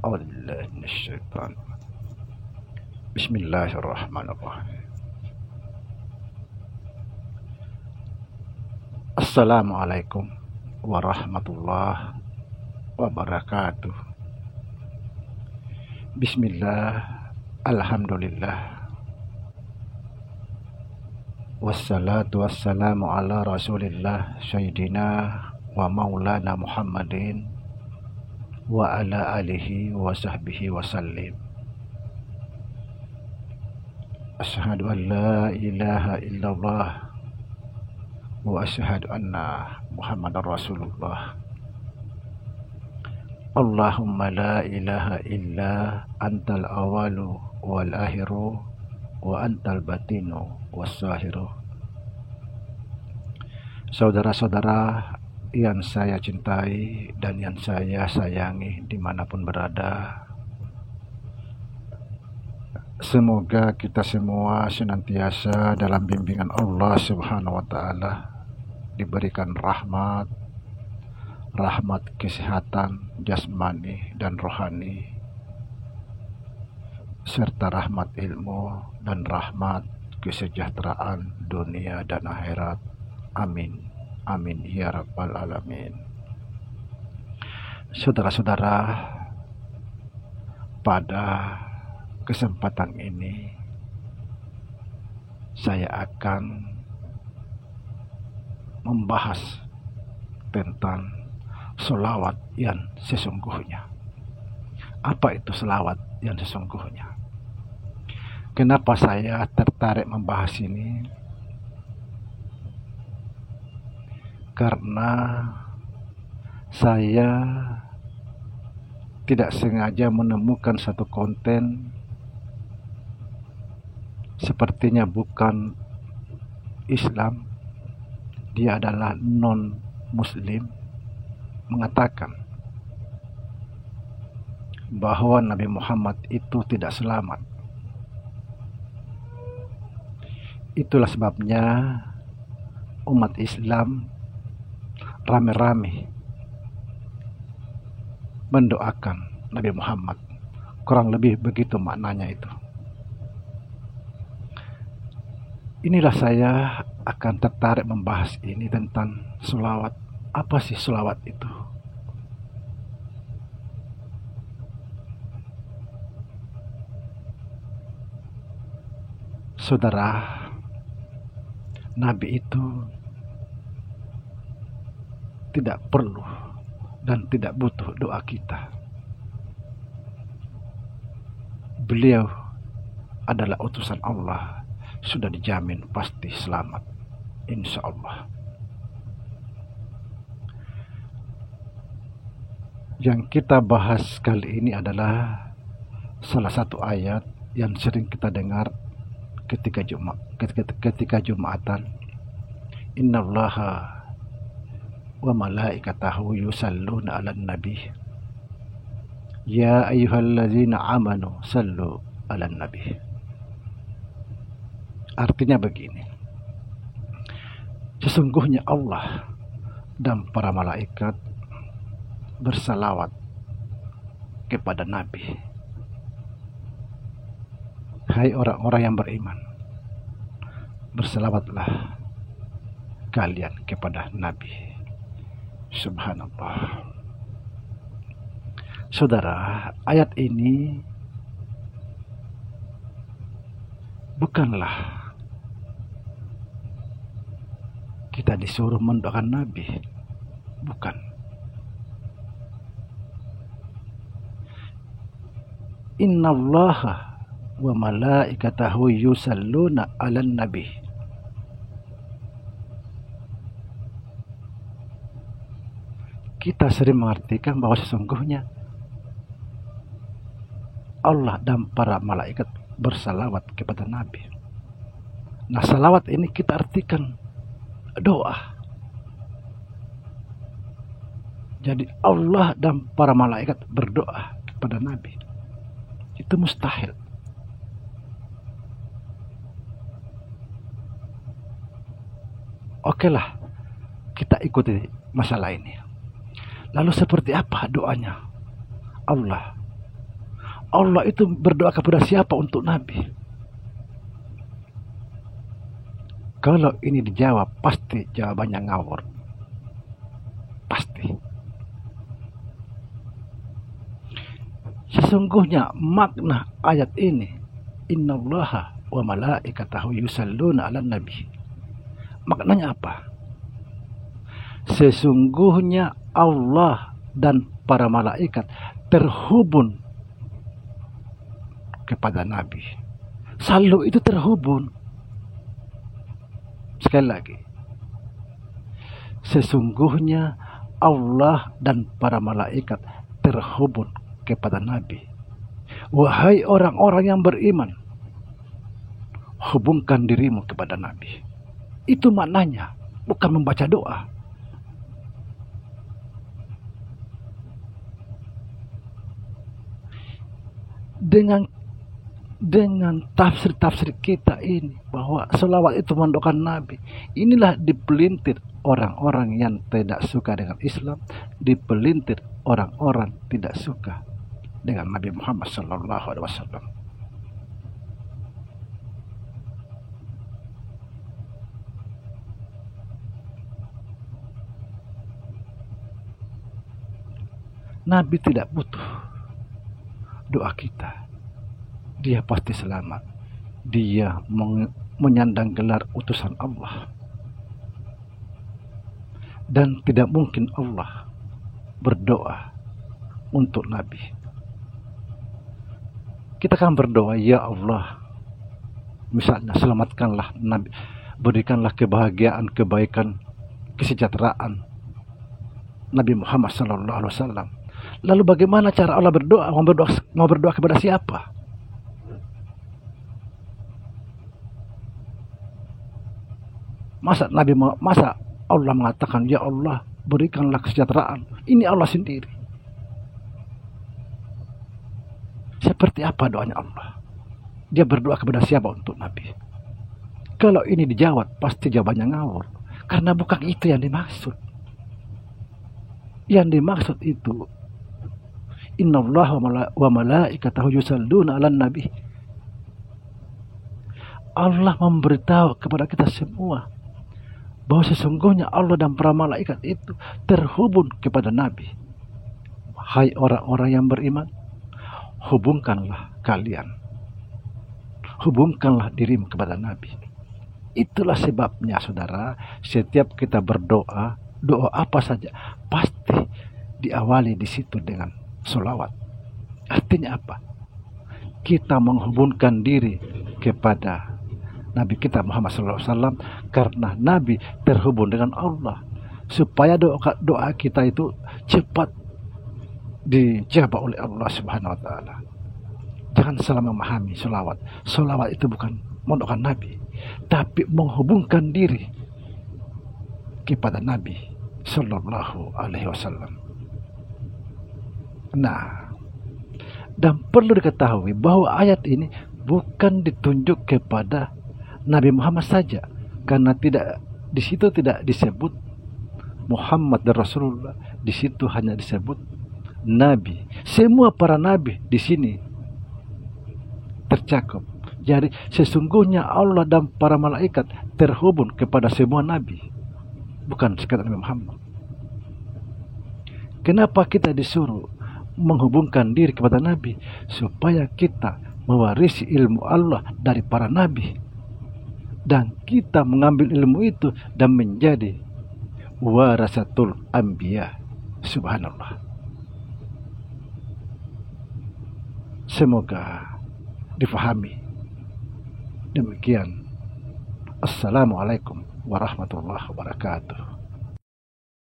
A'udzubillahi minasyaitonir rajim. Bismillahirrahmanirrahim. Assalamualaikum warahmatullahi wabarakatuh. Bismillah, alhamdulillah, wassalatu wassalamu ala rasulillah sayyidina wa maulana Muhammadin wa ala alihi wa sahbihi wa sallim. Asyhadu an la ilaha illallah wa asyhadu anna Muhammadar Rasulullah. Allahumma la ilaha illa antal awalu wal akhiru wa antal batinu was zahiru. Saudara-saudara yang saya cintai dan yang saya sayangi dimanapun berada, semoga kita semua senantiasa dalam bimbingan Allah Subhanahu wa Ta'ala, diberikan rahmat kesehatan jasmani dan rohani, serta rahmat ilmu dan rahmat kesejahteraan dunia dan akhirat. Amin, amin ya rabbal alamin. Saudara-saudara, pada kesempatan ini saya akan membahas tentang selawat yang sesungguhnya. Apa itu selawat yang sesungguhnya? Kenapa saya tertarik membahas ini? Karena saya tidak sengaja menemukan satu konten, sepertinya bukan Islam, dia adalah non-Muslim, mengatakan bahwa Nabi Muhammad itu tidak selamat. Itulah sebabnya umat Islam rame-rame mendoakan Nabi Muhammad. Kurang lebih begitu maknanya itu. Inilah saya akan tertarik membahas ini tentang selawat. Apa sih selawat itu? Saudara, Nabi itu tidak perlu dan tidak butuh doa kita. Beliau adalah utusan Allah, sudah dijamin pasti selamat, insya Allah. Yang kita bahas kali ini adalah salah satu ayat yang sering kita dengar ketika Jumatan. Innallaha wa malaikatahu yusalluna 'alan nabi. Ya ayyuhalladzina amanu sallu 'alan nabi. Artinya begini. Sesungguhnya Allah dan para malaikat bersalawat kepada Nabi. Hai orang-orang yang beriman, bersalawatlah kalian kepada Nabi. Subhanallah. Saudara, ayat ini bukanlah kita disuruh mendoakan Nabi, bukan. Innallaha wa malaikatahu yusalluna 'alan nabi. Kita sering mengartikan bahwa sesungguhnya Allah dan para malaikat bersalawat kepada Nabi. Nah, salawat ini kita artikan doa. Jadi Allah dan para malaikat berdoa kepada Nabi. Itu mustahil. Oke lah, kita ikuti masalah ini. Lalu seperti apa doanya Allah Allah itu berdoa kepada siapa untuk Nabi? Kalau ini dijawab, pasti jawabannya ngawur. Pasti. Sesungguhnya makna ayat ini, innallaha wa malaikatahu yusalluna 'alan nabi. Maknanya apa? Sesungguhnya Allah dan para malaikat terhubung kepada Nabi. Selalu itu terhubung. Sekali lagi. Sesungguhnya Allah dan para malaikat terhubung kepada Nabi. Wahai orang-orang yang beriman, hubungkan dirimu kepada Nabi. Itu maknanya, bukan membaca doa. Dengan tafsir-tafsir kita ini bahwa selawat itu mendoakan Nabi, inilah dipelintir orang-orang yang tidak suka dengan Islam, dipelintir orang-orang tidak suka dengan Nabi Muhammad SAW. Nabi tidak butuh doa kita. Dia pasti selamat. Dia menyandang gelar utusan Allah. Dan tidak mungkin Allah berdoa untuk Nabi. Kita kan berdoa, ya Allah, misalnya selamatkanlah Nabi, berikanlah kebahagiaan, kebaikan, kesejahteraan Nabi Muhammad SAW. Lalu bagaimana cara Allah berdoa? Mau berdoa kepada siapa? Masa Allah mengatakan, ya Allah, berikanlah kesejahteraan. Ini Allah sendiri. Seperti apa doanya Allah? Dia berdoa kepada siapa untuk Nabi? Kalau ini dijawab, pasti jawabannya ngawur. Karena bukan itu yang dimaksud. Yang dimaksud itu, innallaha wa malaikatahu yusalluna 'alan nabi. Allah memberitahu kepada kita semua bahwa sesungguhnya Allah dan para malaikat itu terhubung kepada Nabi. Hai orang-orang yang beriman, hubungkanlah kalian, hubungkanlah dirimu kepada Nabi. Itulah sebabnya saudara, setiap kita berdoa, doa apa saja pasti diawali di situ dengan sholawat. Artinya apa? Kita menghubungkan diri kepada Nabi kita Muhammad SAW, karena Nabi terhubung dengan Allah, supaya doa kita itu cepat dijawab oleh Allah Subhanahu Wa Taala. Jangan salah memahami sholawat. Sholawat itu bukan mendoakan Nabi, tapi menghubungkan diri kepada Nabi Sallallahu Alaihi Wasallam. Nah, dan perlu diketahui bahwa ayat ini bukan ditunjuk kepada Nabi Muhammad saja, karena di situ tidak disebut Muhammad dan Rasulullah, di situ hanya disebut Nabi. Semua para nabi di sini tercakup. Jadi sesungguhnya Allah dan para malaikat terhubung kepada semua nabi, bukan sekadar Nabi Muhammad. Kenapa kita disuruh menghubungkan diri kepada Nabi? Supaya kita mewarisi ilmu Allah dari para nabi, dan kita mengambil ilmu itu dan menjadi warasatul anbiya. Subhanallah. Semoga difahami. Demikian. Assalamualaikum warahmatullahi wabarakatuh.